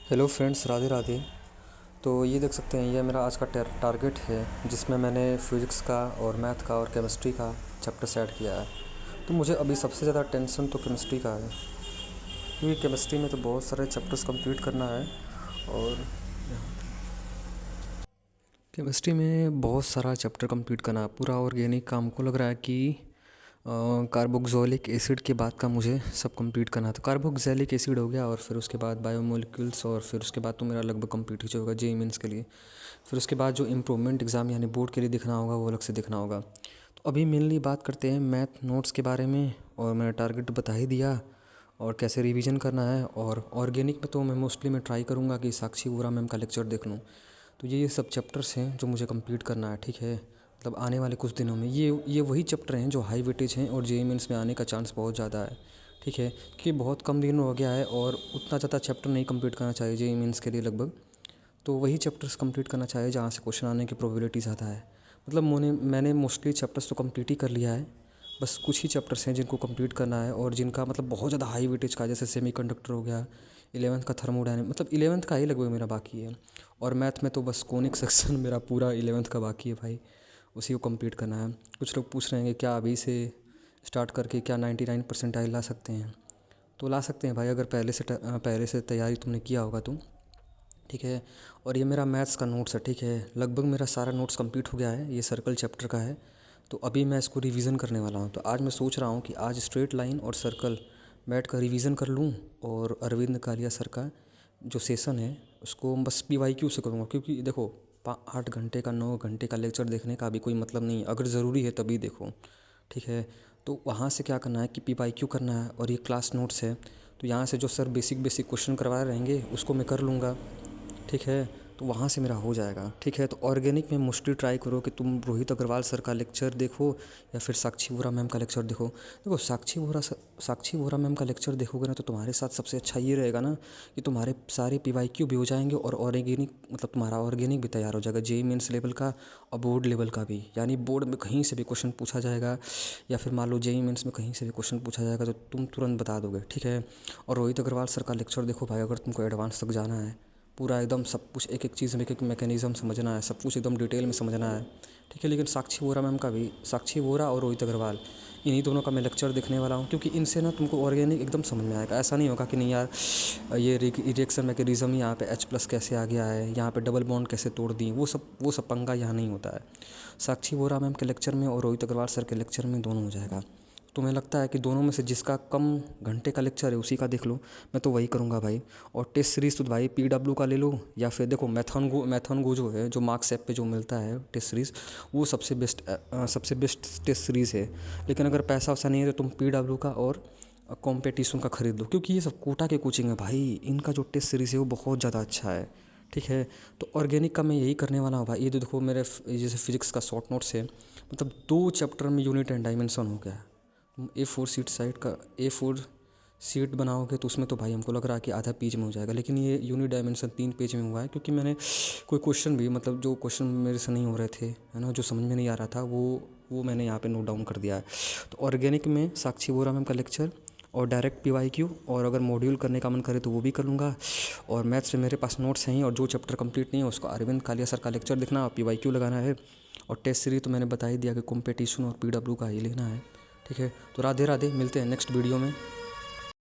Hello friends, Radhe Radhe. तो ये देख सकते हैं, ये मेरा आज का टारगेट है जिसमें मैंने फिज़िक्स का और मैथ का और केमिस्ट्री का चैप्टर ऐड किया है। तो मुझे अभी सबसे ज़्यादा टेंशन तो केमिस्ट्री का है, क्योंकि केमिस्ट्री में तो बहुत सारे चैप्टर्स कंप्लीट करना है। और केमिस्ट्री में बहुत सारा चैप्टर कंप्लीट करना है, पूरा ऑर्गेनिक का। हमको लग रहा है कि कार्बोक्सिलिक एसिड के बाद का मुझे सब कंप्लीट करना था। कार्बोक्सिलिक एसिड हो गया और फिर उसके बाद बायोमोलिक्यूल्स, और फिर उसके बाद तो मेरा लगभग कंप्लीट ही होगा जेईई मेंस के लिए। फिर उसके बाद जो इम्प्रूवमेंट एग्ज़ाम यानी बोर्ड के लिए दिखना होगा वो अलग से दिखना होगा। तो अभी मेनली बात करते हैं मैथ नोट्स के बारे में, और मैंने टारगेट बता ही दिया और कैसे रिवीजन करना है। और ऑर्गेनिक में तो मैं मोस्टली मैं ट्राई करूँगा कि साक्षी वोरा मैम का लेक्चर देख लूँ। तो ये सब चैप्टर्स हैं जो मुझे कंप्लीट करना है, ठीक है। मतलब आने वाले कुछ दिनों में ये वही चैप्टर हैं जो हाई वेटेज हैं और जेईई मेंस में आने का चांस बहुत ज़्यादा है, ठीक है। कि बहुत कम दिन हो गया है और उतना ज़्यादा चैप्टर नहीं कंप्लीट करना चाहिए जेईई मेंस के लिए लगभग। तो वही चैप्टर्स कंप्लीट करना चाहिए जहाँ से क्वेश्चन आने की प्रोबेबिलिटी ज़्यादा है। मतलब मैंने मोस्टली चैप्टर्स तो कंप्लीट ही कर लिया है। बस कुछ ही चैप्टर्स हैं जिनको कंप्लीट करना है और जिनका मतलब बहुत ज़्यादा हाई वेटेज का, जैसे सेमीकंडक्टर हो गया, 11th का थर्मोडायनेमिक्स, मतलब 11th का ही लगभग मेरा बाकी है। और मैथ में तो बस कोनिक सेक्शन मेरा पूरा 11th का बाकी है भाई, उसी को कंप्लीट करना है। कुछ लोग पूछ रहे हैं कि क्या अभी से स्टार्ट करके क्या 99 परसेंटाइल ला सकते हैं। तो ला सकते हैं भाई, अगर पहले से तैयारी तुमने किया होगा तो, ठीक है। और ये मेरा मैथ्स का नोट्स है, ठीक है। लगभग मेरा सारा नोट्स कंप्लीट हो गया है, ये सर्कल चैप्टर का है। तो अभी मैं इसको रिवीजन करने वाला हूँ। तो आज मैं सोच रहा हूँ कि आज स्ट्रेट लाइन और सर्कल बैठ कर रिवीजन कर लूँ, और अरविंद कालिया सर का जो सेशन है उसको बस पीवाईक्यू से करूँगा। क्योंकि देखो 8 घंटे का 9 घंटे का लेक्चर देखने का भी कोई मतलब नहीं है, अगर ज़रूरी है तभी देखो, ठीक है। तो वहाँ से क्या करना है कि पीवाईक्यू करना है, और ये क्लास नोट्स है। तो यहाँ से जो सर बेसिक बेसिक क्वेश्चन करवा रहेंगे उसको मैं कर लूँगा, ठीक है। तो वहाँ से मेरा हो जाएगा, ठीक है। तो ऑर्गेनिक में मोस्टली ट्राई करो कि तुम रोहित अग्रवाल सर का लेक्चर देखो या फिर साक्षी वोरा मैम का लेक्चर देखो। देखो साक्षी वोरा मैम का लेक्चर देखोगे ना तो तुम्हारे साथ सबसे अच्छा ये रहेगा ना कि तुम्हारे सारे पीवाईक्यू भी हो जाएंगे और ऑर्गेनिक, मतलब तुम्हारा ऑर्गेनिक भी तैयार हो जाएगा जेईई मेंस लेवल का और बोर्ड लेवल का भी। यानी बोर्ड में कहीं से भी क्वेश्चन पूछा जाएगा या फिर मान लो जेईई मेंस में कहीं से भी क्वेश्चन पूछा जाएगा तो तुम तुरंत बता दोगे, ठीक है। और रोहित अग्रवाल सर का लेक्चर देखो भाई, अगर तुमको एडवांस तक जाना है, पूरा एकदम सब कुछ एक एक चीज़ में एक एक मैकेनिज़्म समझना है, सब कुछ एकदम डिटेल में समझना है, ठीक है। लेकिन साक्षी वोरा मैम का भी, साक्षी वोरा और रोहित अग्रवाल, इन्हीं दोनों का मैं लेक्चर देखने वाला हूँ। क्योंकि इनसे ना तुमको ऑर्गेनिक एकदम समझ में आएगा। ऐसा नहीं होगा कि नहीं यार ये रिएक्शन मैकेनिज़्म यहाँ पे H+ कैसे आ गया है, यहाँ पे डबल बॉन्ड कैसे तोड़ दी, वो सब पंगा यहाँ नहीं होता है। साक्षी वोरा मैम के लेक्चर में और रोहित अग्रवाल सर के लेक्चर में दोनों हो जाएगा। तुम्हें लगता है कि दोनों में से जिसका कम घंटे का लेक्चर है उसी का देख लो, मैं तो वही करूँगा भाई। और टेस्ट सीरीज़ तो भाई PW का ले लो, या फिर देखो मैथन गो जो है, जो मार्क्स ऐप पे जो मिलता है टेस्ट सीरीज़, वो सबसे बेस्ट टेस्ट सीरीज़ है। लेकिन अगर पैसा वैसा नहीं है तो तुम PW का और कॉम्पिटिशन का ख़रीद लो, क्योंकि ये सब कोटा के कोचिंग है भाई। इनका जो टेस्ट सीरीज़ है वो बहुत ज़्यादा अच्छा है, ठीक है। तो ऑर्गेनिक का मैं यही करने वाला हूँ भाई। ये तो देखो मेरे जैसे फिजिक्स का शॉर्ट नोट्स है, मतलब 2 चैप्टर में यूनिट एंड डायमेंशन हो गया। तुम A4 शीट बनाओगे तो उसमें तो भाई हमको लग रहा है कि आधा पेज में हो जाएगा। लेकिन ये यूनिट डायमेंशन 3 पेज में हुआ है, क्योंकि मैंने कोई क्वेश्चन भी, मतलब जो क्वेश्चन मेरे से नहीं हो रहे थे, है ना, जो समझ में नहीं आ रहा था, वो मैंने यहाँ पे नोट डाउन कर दिया है। तो ऑर्गेनिक में साक्षी वोरा मैम का लेक्चर और डायरेक्ट पीवाईक्यू, और अगर मॉड्यूल करने का मन करे तो वो भी कर लूँगा। और मैथ्स में मेरे पास नोट्स हैं ही, और जो चैप्टर कंप्लीट नहीं है उसको अरविंद कालिया सर का लेक्चर देखना और पीवाईक्यू लगाना है। और टेस्ट सीरीज तो मैंने बता ही दिया कि कॉम्पिटिशन और PW का ही लेना है, ठीक है। तो राधे राधे, मिलते हैं नेक्स्ट वीडियो में।